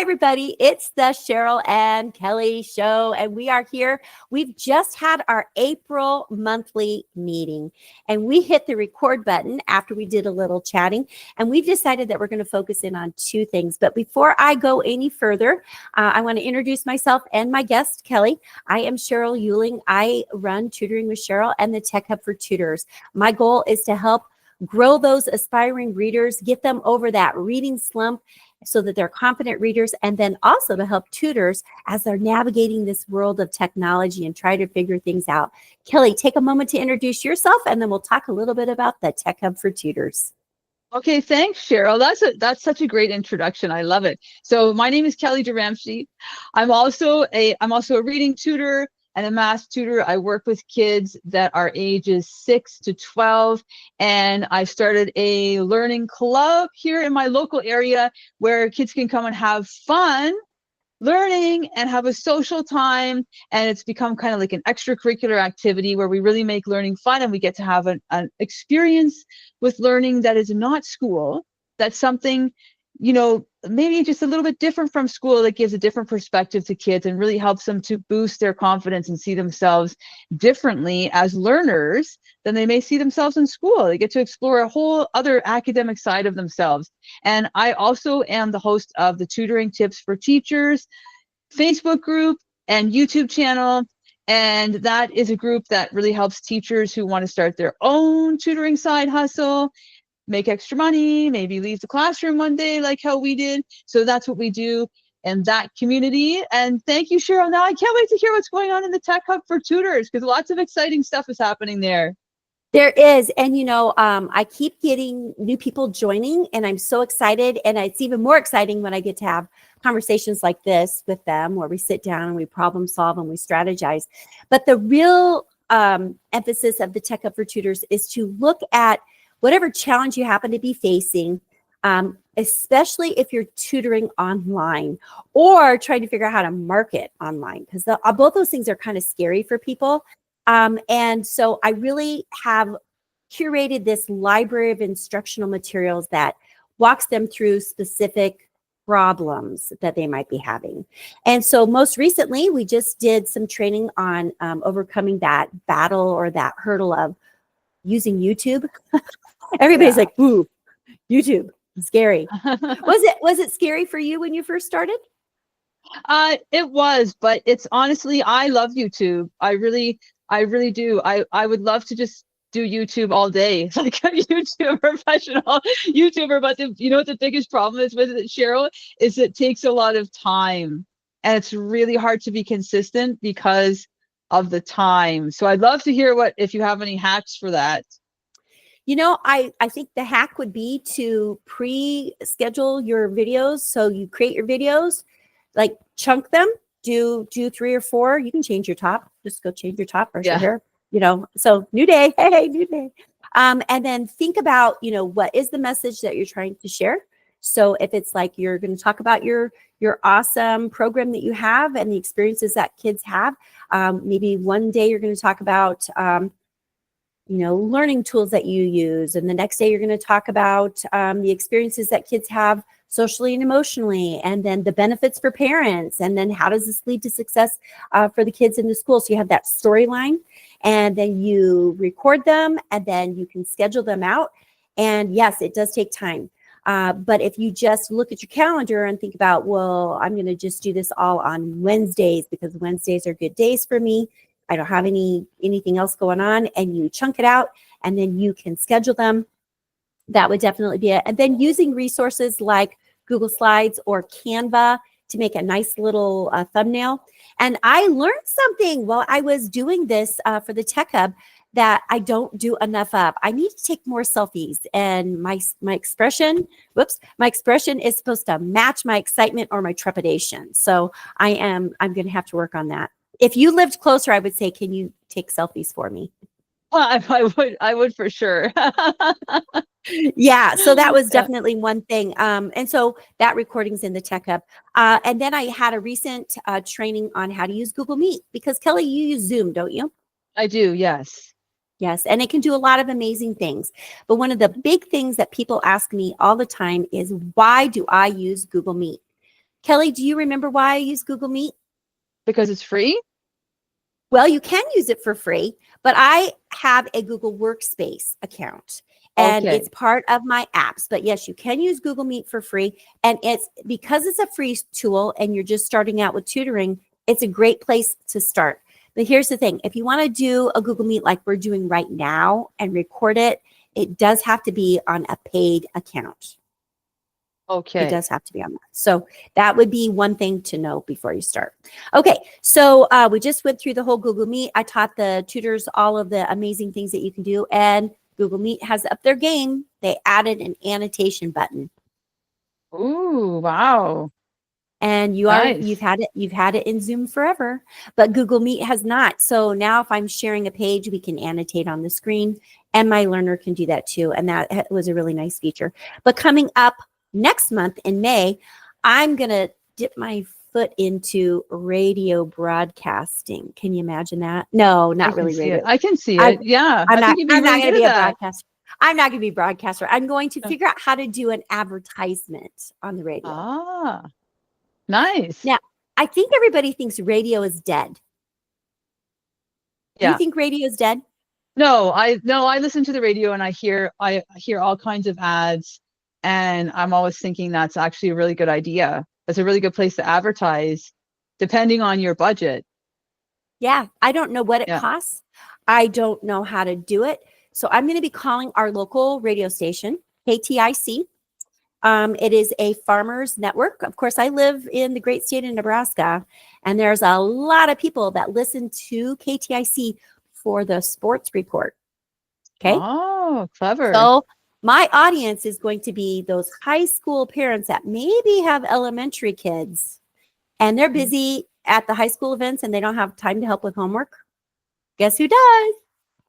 Hi, everybody. It's the Sheryl and Kelly show, and we are here. We've just had our April monthly meeting, and we hit the record button after we did a little chatting, and we've decided that we're going to focus in on two things. But before I go any further, I want to introduce myself and my guest, Kelly. I am Sheryl Uehling. I run Tutoring with Sheryl and the Tech Hub for Tutors. My goal is to help grow those aspiring readers, get them over that reading slump so that they're confident readers, and then also to help tutors as they're navigating this world of technology and try to figure things out. Kelly, take a moment to introduce yourself, and then we'll talk a little bit about the Tech Hub for Tutors. Okay, thanks, Sheryl. That's such a great introduction. I love it. So my name is Kelly Duramsky. I'm also a reading tutor and a math tutor. I work with kids that are ages 6 to 12, and I started a learning club here in my local area where kids can come and have fun learning and have a social time, and it's become kind of like an extracurricular activity where we really make learning fun, and we get to have an experience with learning that is not school. That's something, maybe just a little bit different from school, that gives a different perspective to kids and really helps them to boost their confidence and see themselves differently as learners than they may see themselves in school. They get to explore a whole other academic side of themselves. And I also am the host of the Tutoring Tips for Teachers Facebook group and YouTube channel. And that is a group that really helps teachers who want to start their own tutoring side hustle, make extra money, maybe leave the classroom one day like how we did. So that's what we do in that community. And thank you, Sheryl. Now I can't wait to hear what's going on in the Tech Hub for Tutors, because lots of exciting stuff is happening there. There is, and I keep getting new people joining, and I'm so excited. And it's even more exciting when I get to have conversations like this with them, where we sit down and we problem solve and we strategize. But the real emphasis of the Tech Hub for Tutors is to look at whatever challenge you happen to be facing, especially if you're tutoring online or trying to figure out how to market online, because both those things are kind of scary for people. And so I really have curated this library of instructional materials that walks them through specific problems that they might be having. And so most recently, we just did some training on overcoming that battle or that hurdle of using YouTube. Everybody's like, ooh, YouTube, scary. Was it scary for you when you first started? It was, but it's honestly, I love YouTube. I really do. I would love to just do YouTube all day, like a YouTube professional YouTuber. But what the biggest problem is with it, Sheryl, is it takes a lot of time, and it's really hard to be consistent because of the time. So I'd love to hear if you have any hacks for that. I think the hack would be to pre-schedule your videos. So you create your videos, like chunk them, do 3 or 4. You can change your top. Just go change your top, brush your hair, so new day. Hey, new day. And then think about, what is the message that you're trying to share? So if it's like you're going to talk about your awesome program that you have and the experiences that kids have, maybe one day you're going to talk about learning tools that you use. And the next day you're going to talk about the experiences that kids have socially and emotionally, and then the benefits for parents. And then how does this lead to success for the kids in the school? So you have that storyline, and then you record them, and then you can schedule them out. And yes, it does take time. But if you just look at your calendar and think about, well, I'm going to just do this all on Wednesdays because Wednesdays are good days for me, I don't have anything else going on, and you chunk it out, and then you can schedule them. That would definitely be it. And then using resources like Google Slides or Canva to make a nice little thumbnail. And I learned something while I was doing this for the Tech Hub that I don't do enough of. I need to take more selfies, and my expression is supposed to match my excitement or my trepidation. So I'm going to have to work on that. If you lived closer, I would say, can you take selfies for me? Well, I would for sure. Yeah, so that was definitely one thing. And so that recording's in the Tech Hub. And then I had a recent training on how to use Google Meet, because Kelly, you use Zoom, don't you? I do, yes. Yes, and it can do a lot of amazing things. But one of the big things that people ask me all the time is, why do I use Google Meet? Kelly, do you remember why I use Google Meet? Because it's free? Well, you can use it for free, but I have a Google Workspace account and Okay. it's part of my apps. But yes, you can use Google Meet for free. And it's because it's a free tool and you're just starting out with tutoring, it's a great place to start. But here's the thing, if you want to do a Google Meet like we're doing right now and record it, it does have to be on a paid account. It Okay. does have to be on that. So that would be one thing to know before you start. Okay, so we just went through the whole Google Meet. I taught the tutors all of the amazing things that you can do, and Google Meet has upped their game. They added an annotation button. Ooh, wow. And Nice. you've had it in Zoom forever, but Google Meet has not. So now if I'm sharing a page, we can annotate on the screen and my learner can do that too. And that was a really nice feature. But coming up next month in May, I'm going to dip my foot into radio broadcasting. Can you imagine that? No, I not can really see it. radio. I can see I, it. Yeah. I'm I not think you'd be I'm not really going to good be at a that. broadcaster. I'm not going to be a broadcaster. I'm going to figure out how to do an advertisement on the radio. Ah, nice. Now, I think everybody thinks radio is dead. Do you Yeah. think radio is dead? No, I listen to the radio and I hear all kinds of ads and I'm always thinking that's actually a really good idea. That's a really good place to advertise depending on your budget. Yeah, I don't know what it Yeah. costs. I don't know how to do it. So I'm going to be calling our local radio station, KTIC. It is a farmers network. Of course, I live in the great state of Nebraska, and there's a lot of people that listen to KTIC for the sports report. Okay. Oh, clever. So my audience is going to be those high school parents that maybe have elementary kids and they're busy at the high school events and they don't have time to help with homework. Guess who does?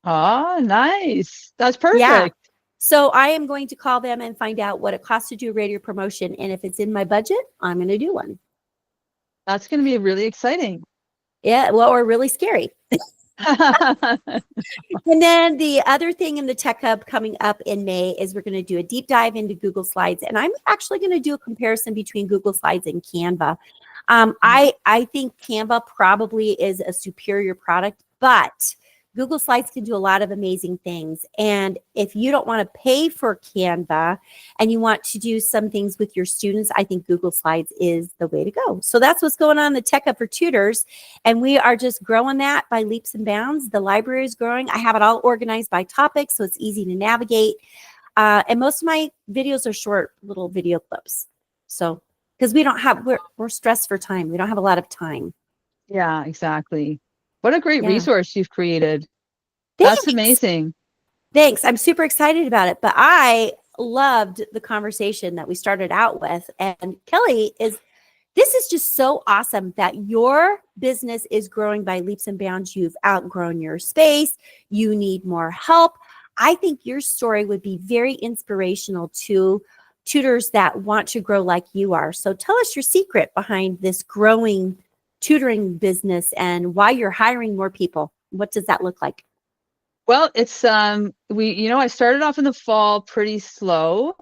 Oh, nice. That's Yeah. perfect. So I am going to call them and find out what it costs to do radio promotion. And if it's in my budget, I'm going to do one. That's going to be really exciting. Yeah. Well, or really scary. And then the other thing in the Tech Hub coming up in May is we're going to do a deep dive into Google Slides. And I'm actually going to do a comparison between Google Slides and Canva. I think Canva probably is a superior product, but Google Slides can do a lot of amazing things. And if you don't want to pay for Canva and you want to do some things with your students, I think Google Slides is the way to go. So that's what's going on in the Tech Hub for Tutors. And we are just growing that by leaps and bounds. The library is growing. I have it all organized by topic, so it's easy to navigate. And most of my videos are short little video clips. So because we're stressed for time. We don't have a lot of time. Yeah, exactly. What a great Yeah. resource you've created. That's Thanks. amazing. Thanks. I'm super excited about it. But I loved the conversation that we started out with. And Kelly, this is just so awesome that your business is growing by leaps and bounds. You've outgrown your space. You need more help. I think your story would be very inspirational to tutors that want to grow like you are. So tell us your secret behind this growing tutoring business and why you're hiring more people. What does that look like? Well, it's I started off in the fall pretty slow.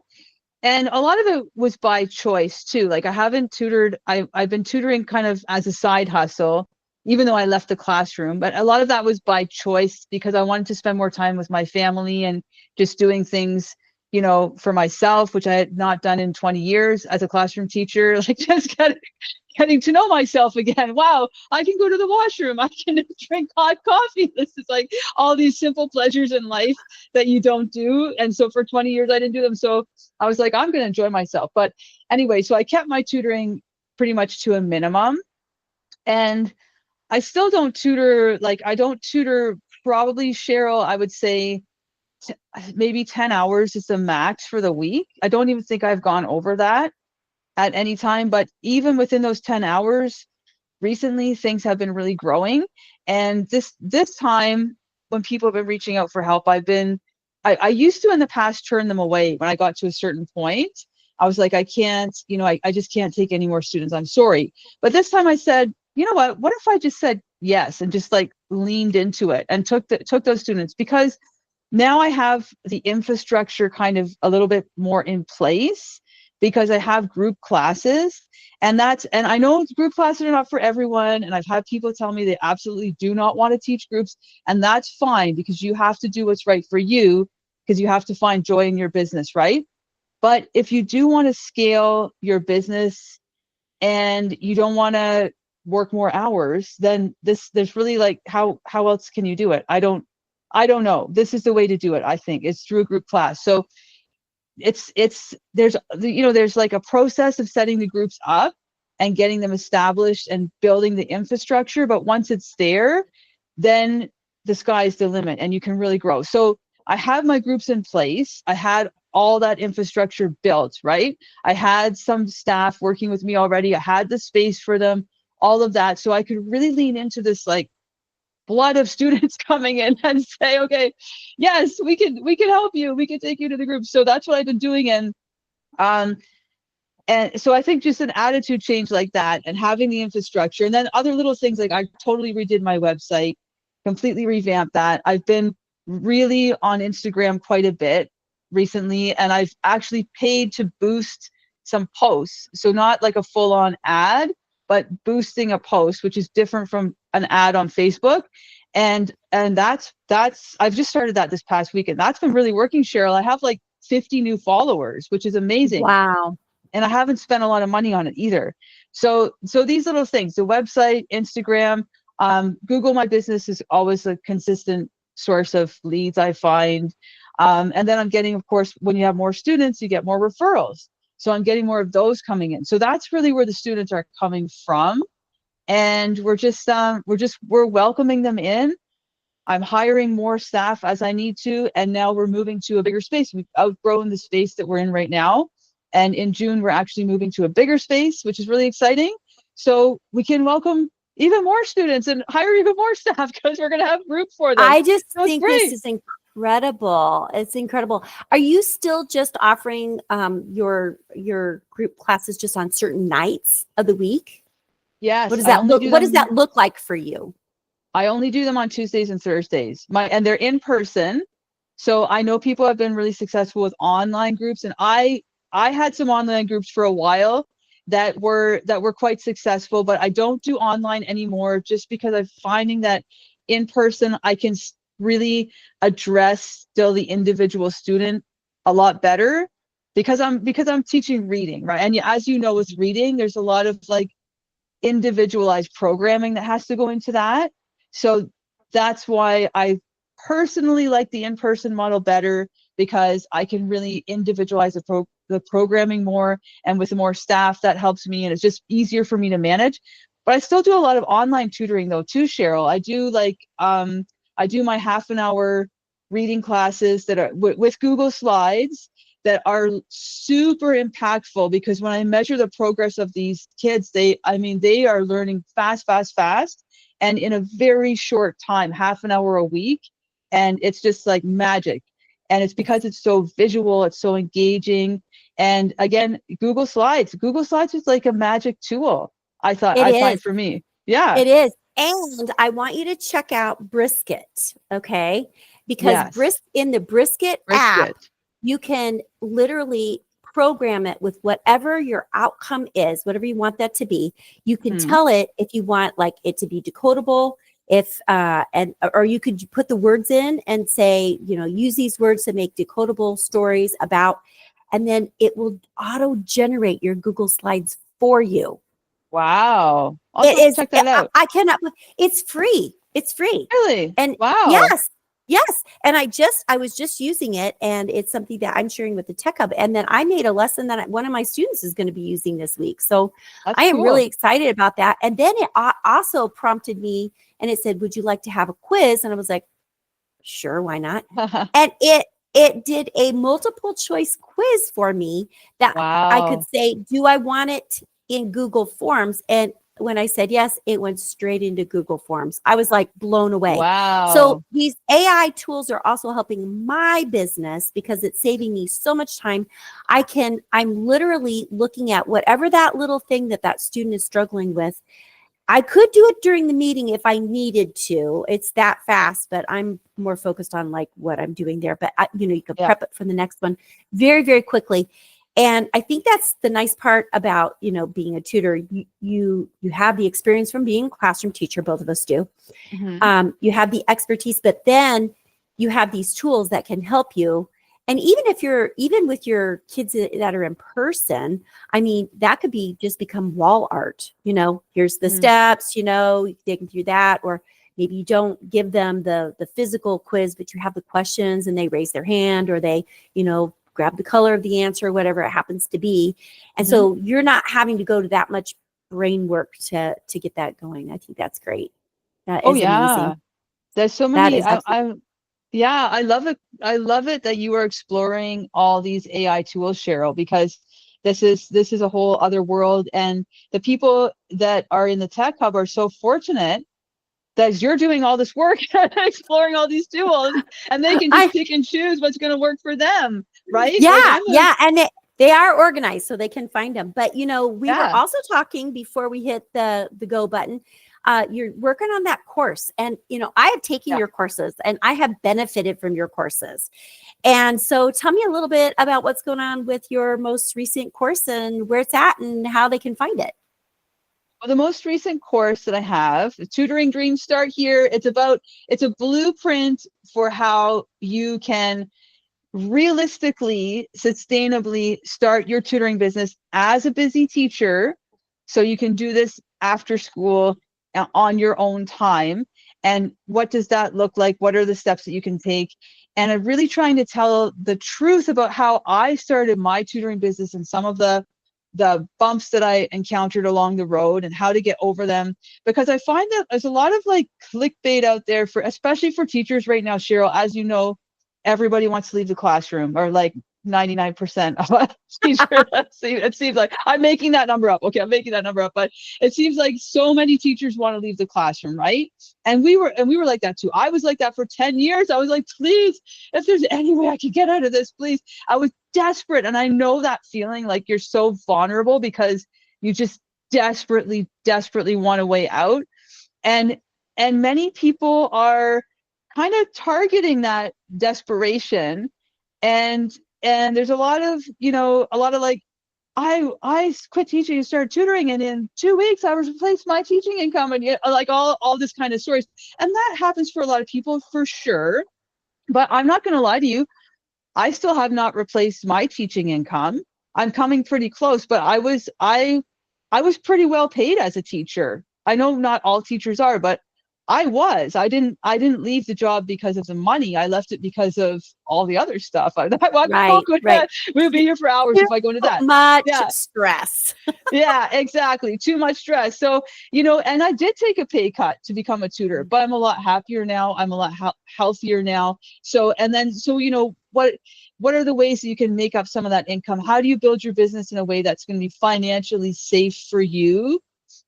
And a lot of it was by choice too. Like I haven't tutored, I've been tutoring kind of as a side hustle, even though I left the classroom. But a lot of that was by choice because I wanted to spend more time with my family and just doing things, for myself, which I had not done in 20 years as a classroom teacher, like just getting to know myself again. Wow, I can go to the washroom. I can drink hot coffee. This is like all these simple pleasures in life that you don't do. And so for 20 years, I didn't do them. So I was like, I'm going to enjoy myself. But anyway, so I kept my tutoring pretty much to a minimum. And I still don't tutor, like I don't tutor probably, Sheryl, I would say maybe 10 hours is the max for the week. I don't even think I've gone over that at any time. But even within those 10 hours, recently things have been really growing. And this time when people have been reaching out for help, I used to in the past turn them away when I got to a certain point. I was like, I can't, I just can't take any more students. I'm sorry. But this time I said, you know what if I just said yes and just like leaned into it and took those students, because now I have the infrastructure kind of a little bit more in place because I have group classes, and I know group classes are not for everyone. And I've had people tell me they absolutely do not want to teach groups, and that's fine because you have to do what's right for you because you have to find joy in your business, right? But if you do want to scale your business and you don't want to work more hours, then there's really like how else can you do it? I don't know. This is the way to do it. I think it's through a group class. So there's like a process of setting the groups up and getting them established and building the infrastructure. But once it's there, then the sky's the limit and you can really grow. So I have my groups in place. I had all that infrastructure built, right? I had some staff working with me already. I had the space for them, all of that. So I could really lean into this like flood of students coming in and say, okay, yes, we can help you. We can take you to the group. So that's what I've been doing. And so I think just an attitude change like that and having the infrastructure, and then other little things like I totally redid my website, completely revamped that. I've been really on Instagram quite a bit recently, and I've actually paid to boost some posts. So not like a full-on ad, but boosting a post, which is different from an ad on Facebook. And that's I've just started that this past week, and that's been really working, Sheryl. I have like 50 new followers, which is amazing. Wow. And I haven't spent a lot of money on it either. So these little things, the website, Instagram, Google My Business is always a consistent source of leads I find. And then I'm getting, of course, when you have more students, you get more referrals. So I'm getting more of those coming in. So that's really where the students are coming from. And we're welcoming them in. I'm hiring more staff as I need to. And now we're moving to a bigger space. We've outgrown the space that we're in right now. And in June, we're actually moving to a bigger space, which is really exciting. So we can welcome even more students and hire even more staff because we're going to have room for them. I just So think this is incredible. It's incredible. Are you still just offering your group classes just on certain nights of the week? Yes. What does that look? What does that look like for you? I only do them on Tuesdays and Thursdays. And they're in person. So I know people have been really successful with online groups, and I had some online groups for a while that were quite successful, but I don't do online anymore just because I'm finding that in person I can really address still the individual student a lot better because I'm teaching reading, right? And as you know, with reading, there's a lot of like individualized programming that has to go into that. So that's why I personally like the in-person model better, because I can really individualize the programming more, and with more staff that helps me, and it's just easier for me to manage. But I still do a lot of online tutoring though too, Sheryl. I do I do my half an hour reading classes that are with Google Slides that are super impactful, because when I measure the progress of these kids, they are learning fast, and in a very short time, half an hour a week. And it's just like magic. And it's because it's so visual, it's so engaging. And again, Google Slides is like a magic tool, I find for me. Yeah. It is. And I want you to check out Brisket, okay? Because Yes. in the Brisket app, you can literally program it with whatever your outcome is, whatever you want that to be. You can tell it if you want like it to be decodable, or you could put the words in and say, use these words to make decodable stories about, and then it will auto generate your Google Slides for you. Wow. I'll check that out. I cannot. It's free. It's free. Really? And wow. Yes. And I was just using it, and it's something that I'm sharing with the Tech Hub. And then I made a lesson that one of my students is going to be using this week. So I am really excited about that. And then it also prompted me, and it said, would you like to have a quiz? And I was like, sure, why not? And it did a multiple choice quiz for me that I could say, do I want it in Google Forms? And when I said yes, it went straight into Google Forms. I was like blown away. Wow. So these AI tools are also helping my business because it's saving me so much time. I'm literally looking at whatever that little thing that student is struggling with. I could do it during the meeting if I needed to. It's that fast, but I'm more focused on like what I'm doing there. But you can prep it for the next one very, very quickly. And I think that's the nice part about, being a tutor. You have the experience from being a classroom teacher, both of us do. You have the expertise, but then you have these tools that can help you. And even with your kids that are in person, I mean, that could just become wall art. Here's the steps, digging through that, or maybe you don't give them the physical quiz, but you have the questions and they raise their hand, or they, grab the color of the answer, whatever it happens to be. And so you're not having to go to that much brain work to get that going. I think that's great. That is amazing. There's so That many. is absolutely. I love it. I love it that you are exploring all these AI tools, Cheryl, because this is a whole other world. And the people that are in the Tech Hub are so fortunate that you're doing all this work exploring all these tools, and they can just pick and choose what's going to work for them, right? Yeah, and they are organized so they can find them. But we were also talking before we hit the go button. You're working on that course, and I have taken your courses, and I have benefited from your courses. And so, tell me a little bit about what's going on with your most recent course and where it's at, and how they can find it. Well, the most recent course that I have, Tutoring Dreams Start Here. It's a blueprint for how you can realistically, sustainably start your tutoring business as a busy teacher. So you can do this after school on your own time. And what does that look like? What are the steps that you can take? And I'm really trying to tell the truth about how I started my tutoring business and some of the bumps that I encountered along the road and how to get over them. Because I find that there's a lot of like clickbait out there especially for teachers right now, Cheryl. As you know, everybody wants to leave the classroom, or like 99% of teachers. It seems like I'm making that number up. Okay, I'm making that number up, but it seems like so many teachers want to leave the classroom, right? And we were like that too. I was like that for 10 years. I was like, please, if there's any way I could get out of this, please. I was desperate. And I know that feeling, like you're so vulnerable because you just desperately want a way out. And many people are kind of targeting that desperation, and there's a lot of like, I quit teaching and started tutoring, and in 2 weeks I replaced my teaching income, and like all this kind of stories. And that happens for a lot of people, for sure. But I'm not going to lie to you, I still have not replaced my teaching income. I'm coming pretty close, but I was pretty well paid as a teacher. I know not all teachers are, but I didn't leave the job because of the money. I left it because of all the other stuff. Right. We'll be here for hours if I go into that. Much stress. Yeah, exactly. Too much stress. So, and I did take a pay cut to become a tutor, but I'm a lot happier now. I'm a lot healthier now. So, what are the ways that you can make up some of that income? How do you build your business in a way that's going to be financially safe for you,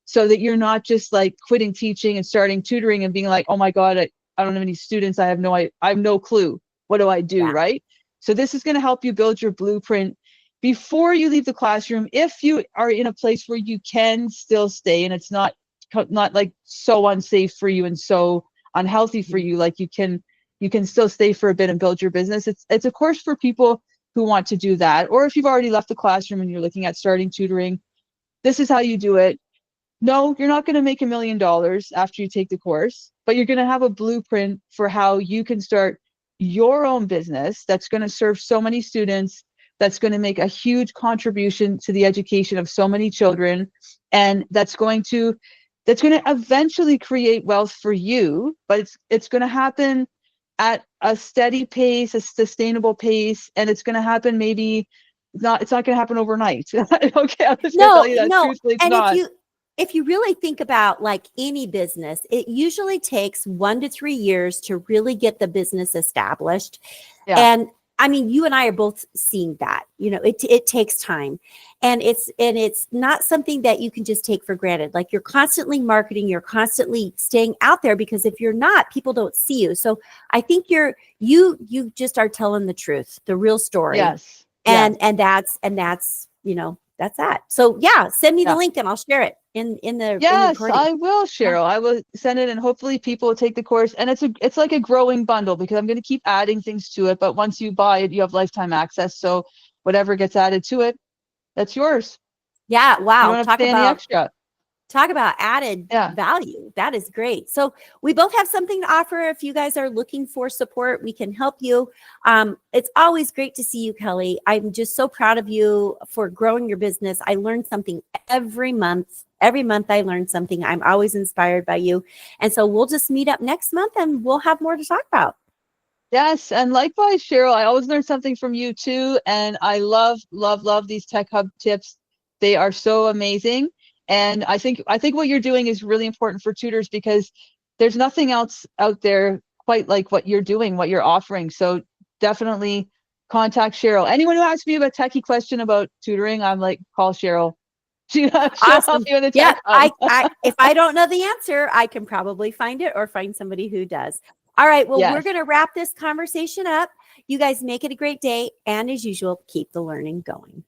so that you're not just like quitting teaching and starting tutoring and being like, oh my God, I don't have any students. I have no clue. What do I do? Right. So this is going to help you build your blueprint before you leave the classroom. If you are in a place where you can still stay and it's not like so unsafe for you and so unhealthy for you, like you can still stay for a bit and build your business. It's a course for people who want to do that. Or if you've already left the classroom and you're looking at starting tutoring, this is how you do it. No, you're not going to make $1 million after you take the course, but you're going to have a blueprint for how you can start your own business that's going to serve so many students, that's going to make a huge contribution to the education of so many children, and that's going to eventually create wealth for you. But it's going to happen at a steady pace, a sustainable pace, and it's going to happen it's not going to happen overnight. Okay, I'm just going to tell you that truthfully, it's not. If you really think about like any business, it usually takes 1 to 3 years to really get the business established. Yeah. And I mean, you and I are both seeing that, it takes time, and it's not something that you can just take for granted. Like, you're constantly marketing, you're constantly staying out there, because if you're not, people don't see you. So I think you just are telling the truth, the real story. Yes. And that's that. So yeah, send me the link and I'll share it in the recording. I will, Cheryl. I will send it, and hopefully people will take the course. And it's like a growing bundle, because I'm going to keep adding things to it. But once you buy it, you have lifetime access. So whatever gets added to it, that's yours. Yeah. You Wow. don't have to pay any extra. Talk about added Yeah. value. That is great. So we both have something to offer. If you guys are looking for support, we can help you. It's always great to see you, Kelly. I'm just so proud of you for growing your business. I learn something every month. Every month I learn something. I'm always inspired by you. And so we'll just meet up next month and we'll have more to talk about. Yes, and likewise, Sheryl, I always learn something from you too. And I love, love, love these Tech Hub tips. They are so amazing. And I think what you're doing is really important for tutors because there's nothing else out there quite like what you're doing, what you're offering. So definitely contact Sheryl. Anyone who asks me about a techie question about tutoring, I'm like, call Sheryl. She'll help Awesome. you in the Yeah, Tech Hub. if I don't know the answer, I can probably find it or find somebody who does. All right. Well, we're Yes. going to wrap this conversation up. You guys make it a great day. And as usual, keep the learning going.